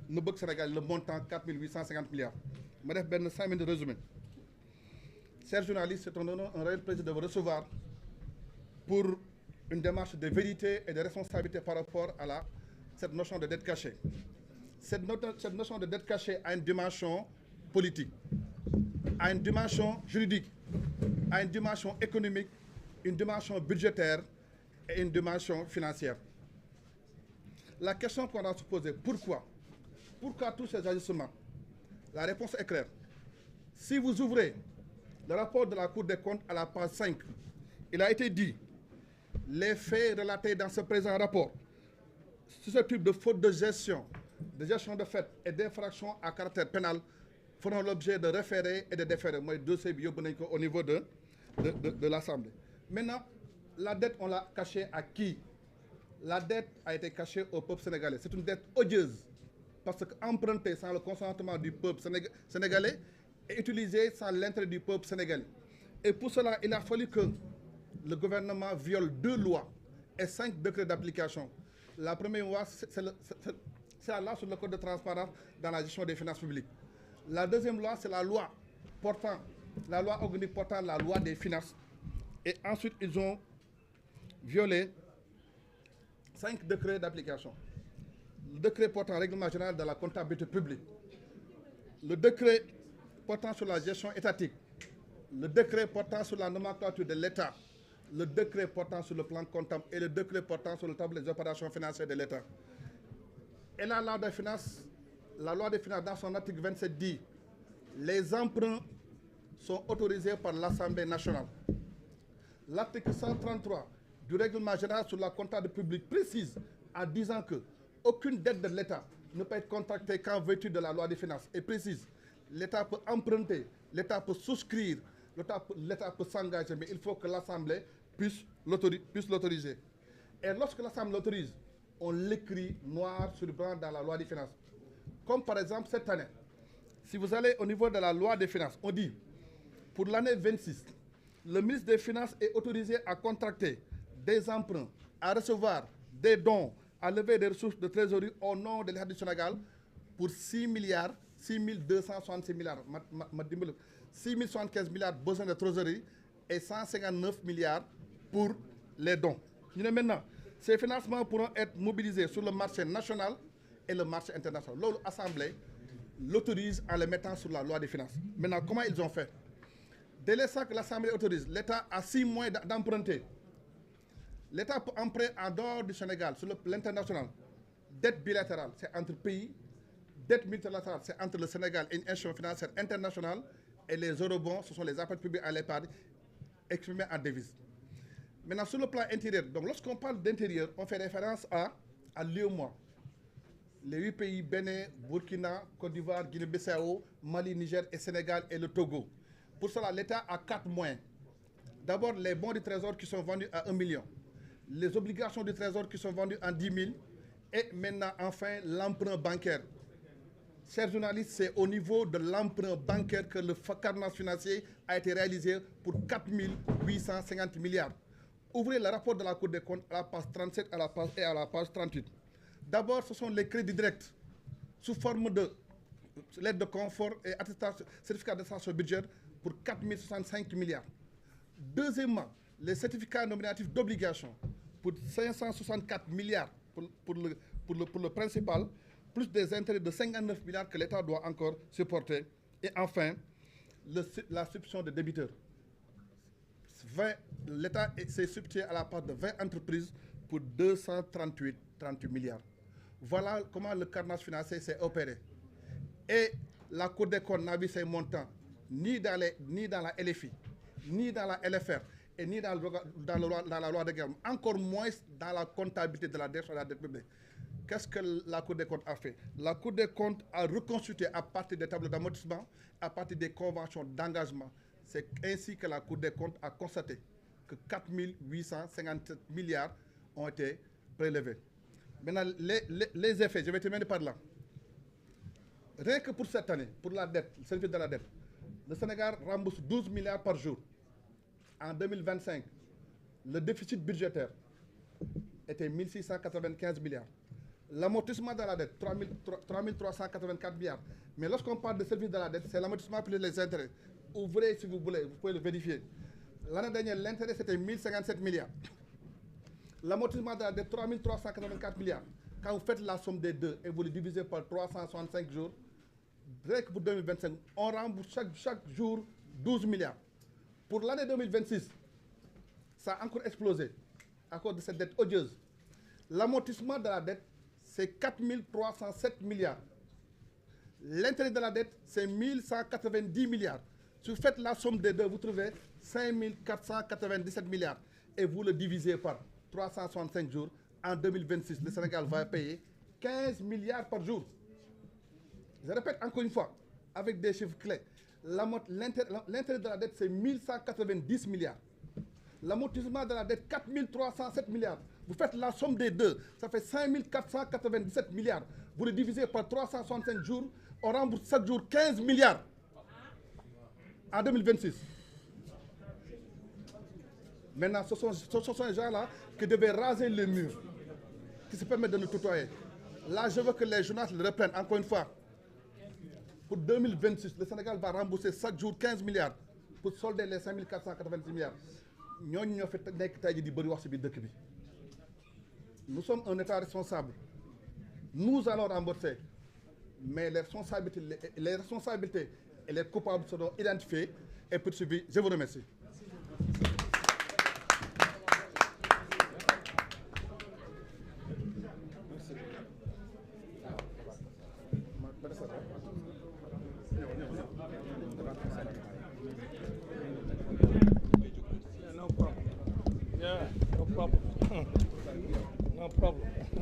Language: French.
le Banque Sénégal, le montant 4850 milliards. Je vais faire 5 minutes de résumé. Chers journalistes, c'est un réel plaisir de vous recevoir pour une démarche de vérité et de responsabilité par rapport à cette notion de dette cachée. Cette notion de dette cachée a une dimension politique, a une dimension juridique, a une dimension économique, une dimension budgétaire et une dimension financière. La question qu'on doit se poser, pourquoi? Pourquoi tous ces ajustements? La réponse est claire. Si vous ouvrez le rapport de la Cour des comptes à la page 5, il a été dit les faits relatés dans ce présent rapport susceptibles de faute de gestion de fait et d'infraction à caractère pénal feront l'objet de référés et de déférés. Moi, dossier au niveau de l'Assemblée. Maintenant, la dette, on l'a cachée à qui? La dette a été cachée au peuple sénégalais. C'est une dette odieuse parce qu'empruntée sans le consentement du peuple sénégalais et utilisée sans l'intérêt du peuple sénégalais. Et pour cela, il a fallu que le gouvernement viole 2 lois et 5 décrets d'application. La première loi, c'est la loi sur le code de transparence dans la gestion des finances publiques. La deuxième loi, c'est la loi organique portant la loi des finances. Et ensuite, ils ont violé 5 décrets d'application. Le décret portant règlement général de la comptabilité publique, le décret portant sur la gestion étatique, le décret portant sur la nomenclature de l'État, le décret portant sur le plan comptable et le décret portant sur le tableau des opérations financières de l'État. Et la loi des finances dans son article 27 dit les emprunts sont autorisés par l'Assemblée nationale. L'article 133 du règlement général sur la comptabilité publique précise en disant que aucune dette de l'État ne peut être contractée qu'en vertu de la loi des finances et précise l'État peut emprunter, l'État peut souscrire, l'État peut s'engager, mais il faut que l'Assemblée puisse l'autoriser. Et lorsque l'Assemblée l'autorise, on l'écrit noir sur blanc dans la loi des finances. Comme par exemple cette année, si vous allez au niveau de la loi des finances, on dit pour l'année 26, le ministre des Finances est autorisé à contracter des emprunts, à recevoir des dons, à lever des ressources de trésorerie au nom de l'État du Sénégal pour 6 milliards, 6 266 milliards, 6 075 milliards besoin de trésorerie et 159 milliards pour les dons. Maintenant, ces financements pourront être mobilisés sur le marché national et le marché international. L'Assemblée l'autorise en les mettant sur la loi des finances. Maintenant, comment ils ont fait? Dès l'instant que l'Assemblée autorise, l'État a 6 mois d'emprunter. L'État peut emprunter en dehors du Sénégal, sur l'international. Dette bilatérale, c'est entre pays. Dette multilatérale, c'est entre le Sénégal et une institution financière internationale. Et les eurobonds, ce sont les appels publics à l'épargne exprimés en devises. Maintenant, sur le plan intérieur, donc lorsqu'on parle d'intérieur, on fait référence à l'UEMOA. Les 8 pays, Bénin, Burkina, Côte d'Ivoire, Guinée-Bissau, Mali, Niger et Sénégal et le Togo. Pour cela, l'État a 4 moyens. D'abord, les bons du Trésor qui sont vendus à 1 million. Les obligations du Trésor qui sont vendues en 10 000. Et maintenant, enfin, l'emprunt bancaire. Chers journalistes, c'est au niveau de l'emprunt bancaire que le carnage financier a été réalisé pour 4 850 milliards. Ouvrez le rapport de la Cour des comptes à la page 37 et à la page 38. D'abord, ce sont les crédits directs sous forme de l'aide de confort et certificat d'attestation budgétaire pour 4 065 milliards. Deuxièmement, les certificats nominatifs d'obligation pour 564 milliards pour le principal, plus des intérêts de 59 milliards que l'État doit encore supporter. Et enfin, la substitution de débiteurs. L'État s'est substitué à la part de 20 entreprises pour 238 milliards. Voilà comment le carnage financier s'est opéré. Et la Cour des comptes n'a vu ces montants ni dans la LFI, ni dans la LFR, et ni dans la loi de guerre, encore moins dans la comptabilité de la dette sur la dette publique. Qu'est-ce que la Cour des comptes a fait? La Cour des comptes a reconstitué à partir des tableaux d'amortissement, à partir des conventions d'engagement. C'est ainsi que la Cour des comptes a constaté que 4 857 milliards ont été prélevés. Maintenant, les effets, je vais terminer par là. Rien que pour cette année, pour la dette, le service de la dette, le Sénégal rembourse 12 milliards par jour. En 2025, le déficit budgétaire était 1695 milliards. L'amortissement de la dette, 3 384 milliards. Mais lorsqu'on parle de service de la dette, c'est l'amortissement plus les intérêts. Ouvrez si vous voulez, vous pouvez le vérifier. L'année dernière, l'intérêt c'était 1057 milliards. L'amortissement de la dette, 3 384 milliards. Quand vous faites la somme des deux et vous le divisez par 365 jours, dès que pour 2025, on rembourse chaque jour 12 milliards. Pour l'année 2026, ça a encore explosé à cause de cette dette odieuse. L'amortissement de la dette, c'est 4 307 milliards. L'intérêt de la dette, c'est 1190 milliards. Si vous faites la somme des deux, vous trouvez 5 497 milliards. Et vous le divisez par 365 jours. En 2026, le Sénégal va payer 15 milliards par jour. Je répète encore une fois, avec des chiffres clés. L'intérêt de la dette, c'est 1190 milliards. L'amortissement de la dette, 4 307 milliards. Vous faites la somme des deux, ça fait 5 497 milliards. Vous le divisez par 365 jours, on rembourse chaque jour 15 milliards en 2026. Maintenant, ce sont ces gens-là qui devaient raser le mur, qui se permettent de nous tutoyer. Là, je veux que les journalistes le reprennent encore une fois. Pour 2026, le Sénégal va rembourser chaque jour 15 milliards pour solder les 5 490 milliards. Nous sommes un État responsable. Nous allons rembourser. Mais les responsabilités et les coupables seront identifiés et poursuivis. Je vous remercie. No problem. Yeah, no problem. No problem.